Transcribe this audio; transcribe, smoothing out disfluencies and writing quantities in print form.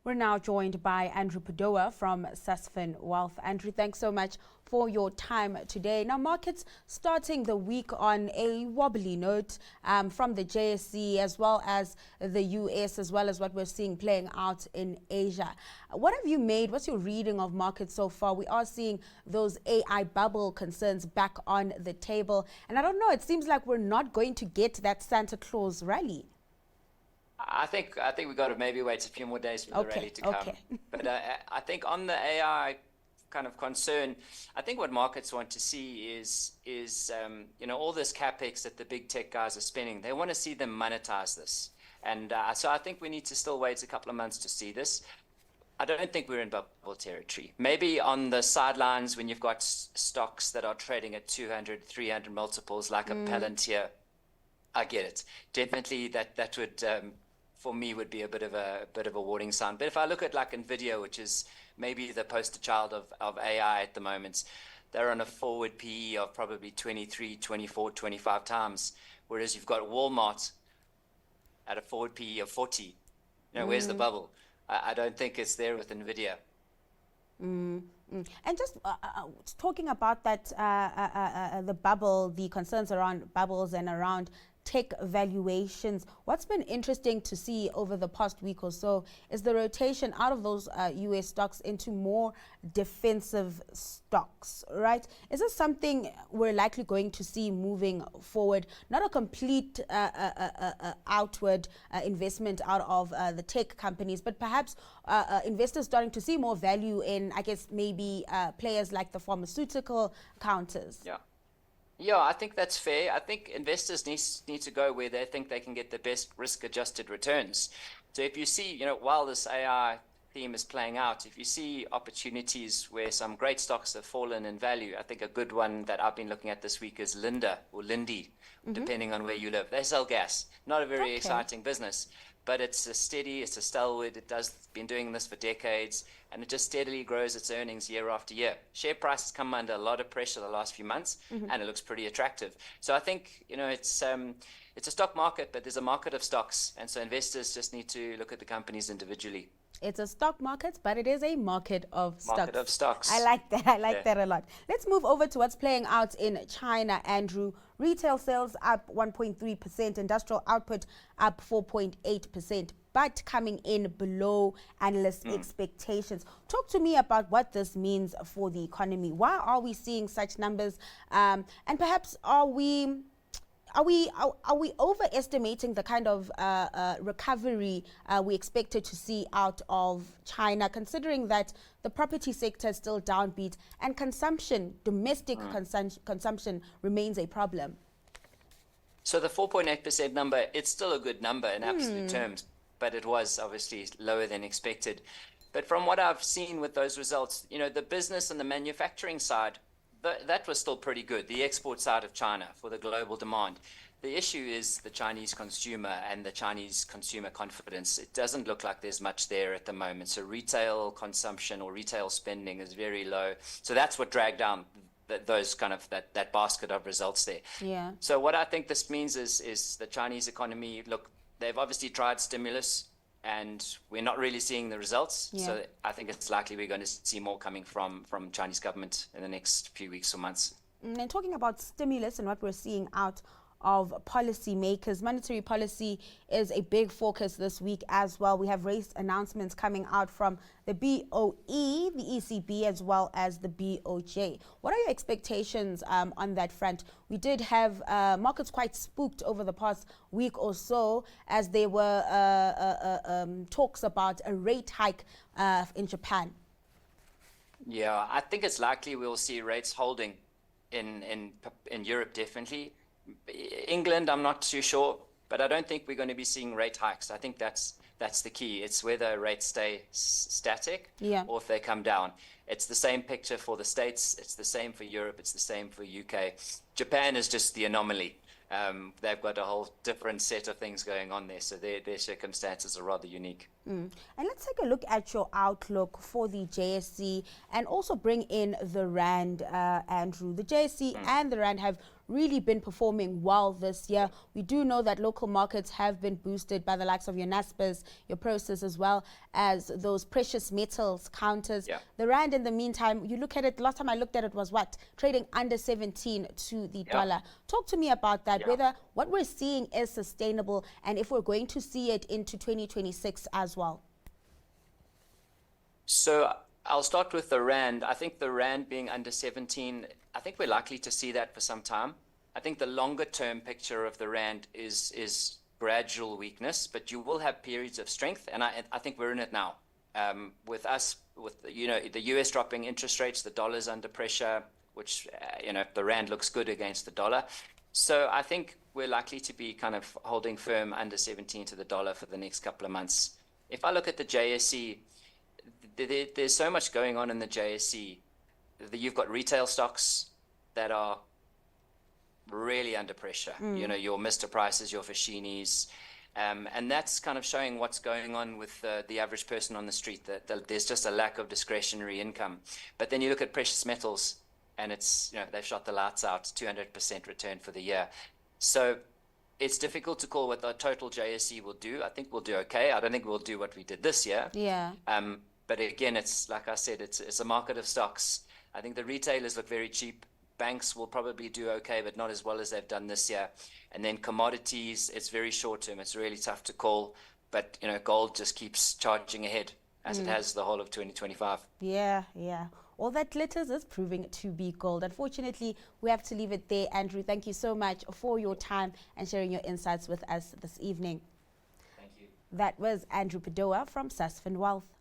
We're now joined by Andrew Padoa from Sasfin Wealth. Andrew, thanks so much for your time today. Now, markets starting the week on a wobbly note from the JSE as well as the US, as well as what we're seeing playing out in Asia. What have you made? What's your reading of markets so far? We are seeing those AI bubble concerns back on the table. And I don't know, it seems like we're not going to get that Santa Claus rally. I think we've got to maybe wait a few more days for the rally to come. But I think on the AI kind of concern, I think what markets want to see is all this capex that the big tech guys are spending. They want to see them monetize this, and so I think we need to still wait a couple of months to see this. I don't think we're in bubble territory. Maybe on the sidelines when you've got stocks that are trading at 200, 300 multiples, like a Palantir. I get it. Definitely that would for me would be a bit of a warning sign. But if I look at like Nvidia, which is maybe the poster child of AI at the moment, they're on a forward PE of probably 23, 24, 25 times, whereas you've got Walmart at a forward PE of 40. Where's the bubble? I don't think it's there with Nvidia. And just talking about that, the bubble, the concerns around bubbles and around tech valuations, what's been interesting to see over the past week or so is the rotation out of those US stocks into more defensive stocks, right? Is this something we're likely going to see moving forward? Not a complete outward investment out of the tech companies, but perhaps investors starting to see more value in, I guess, maybe players like the pharmaceutical counters. Yeah, I think that's fair. I think investors need to go where they think they can get the best risk-adjusted returns. So if you see, while this AI theme is playing out, if you see opportunities where some great stocks have fallen in value, I think a good one that I've been looking at this week is Linda or Lindy, depending on where you live. They sell gas. Not a very exciting business, but it's a stalwart. Been doing this for decades, and it just steadily grows its earnings year after year. Share price has come under a lot of pressure the last few months, and it looks pretty attractive. So I think it's a stock market, but there's a market of stocks, and so investors just need to look at the companies individually. It's a stock market, but it is a market of stocks. Market of stocks. I like that. I like that a lot. Let's move over to what's playing out in China, Andrew. Retail sales up 1.3%, industrial output up 4.8%, but coming in below analyst expectations. Talk to me about what this means for the economy. Why are we seeing such numbers? And perhaps are we overestimating the kind of recovery we expected to see out of China, considering that the property sector is still downbeat and domestic consumption remains a problem? So the 4.8% number, it's still a good number in absolute terms, but it was obviously lower than expected. But from what I've seen with those results, the business and the manufacturing side, that was still pretty good, the export side of China for the global demand. The issue is the Chinese consumer and the Chinese consumer confidence. It doesn't look like there's much there at the moment. So retail consumption or retail spending is very low. So that's what dragged down that basket of results there. Yeah. So what I think this means is the Chinese economy, look, they've obviously tried stimulus, and we're not really seeing the results. Yeah. So I think it's likely we're going to see more coming from Chinese government in the next few weeks or months. And talking about stimulus and what we're seeing out of policymakers, monetary policy is a big focus this week as well. We have raised announcements coming out from the BOE, the ECB, as well as the BOJ. What are your expectations on that front? We did have markets quite spooked over the past week or so as there were talks about a rate hike in Japan. Yeah, I think it's likely we'll see rates holding in Europe, definitely. England, I'm not too sure, but I don't think we're going to be seeing rate hikes. I think that's the key. It's whether rates stay static or if they come down. It's the same picture for the States. It's the same for Europe. It's the same for UK. Japan is just the anomaly. They've got a whole different set of things going on there, so their circumstances are rather unique. And let's take a look at your outlook for the JSE and also bring in the Rand, Andrew. The JSE and the Rand have really been performing well this year. We do know that local markets have been boosted by the likes of your Naspers, your Prosus, as well as those precious metals counters. Yeah. The Rand, in the meantime, you look at it, last time I looked at it was what? Trading under 17 to the dollar. Talk to me about that, whether what we're seeing is sustainable and if we're going to see it into 2026 as well. So I'll start with the Rand. I think the Rand being under 17, I think we're likely to see that for some time. I think the longer term picture of the Rand is gradual weakness, but you will have periods of strength. And I think we're in it now. With the US dropping interest rates, the dollar's under pressure, which, the Rand looks good against the dollar. So I think we're likely to be kind of holding firm under 17 to the dollar for the next couple of months. If I look at the JSE, there's so much going on in the JSE. You've got retail stocks that are really under pressure. Your Mr. Prices, your Fashinis, and that's kind of showing what's going on with the average person on the street. That there's just a lack of discretionary income. But then you look at precious metals, and it's they've shot the lights out, 200% return for the year. So it's difficult to call what the total JSE will do. I think we'll do okay. I don't think we'll do what we did this year. Yeah. But again, it's like I said, it's a market of stocks. I think the retailers look very cheap. Banks will probably do okay, but not as well as they've done this year. And then commodities, it's very short term. It's really tough to call. But gold just keeps charging ahead as it has the whole of 2025. Yeah. All that glitters is proving to be gold. Unfortunately, we have to leave it there. Andrew, thank you so much for your time and sharing your insights with us this evening. Thank you. That was Andrew Padoa from Sasfin Wealth.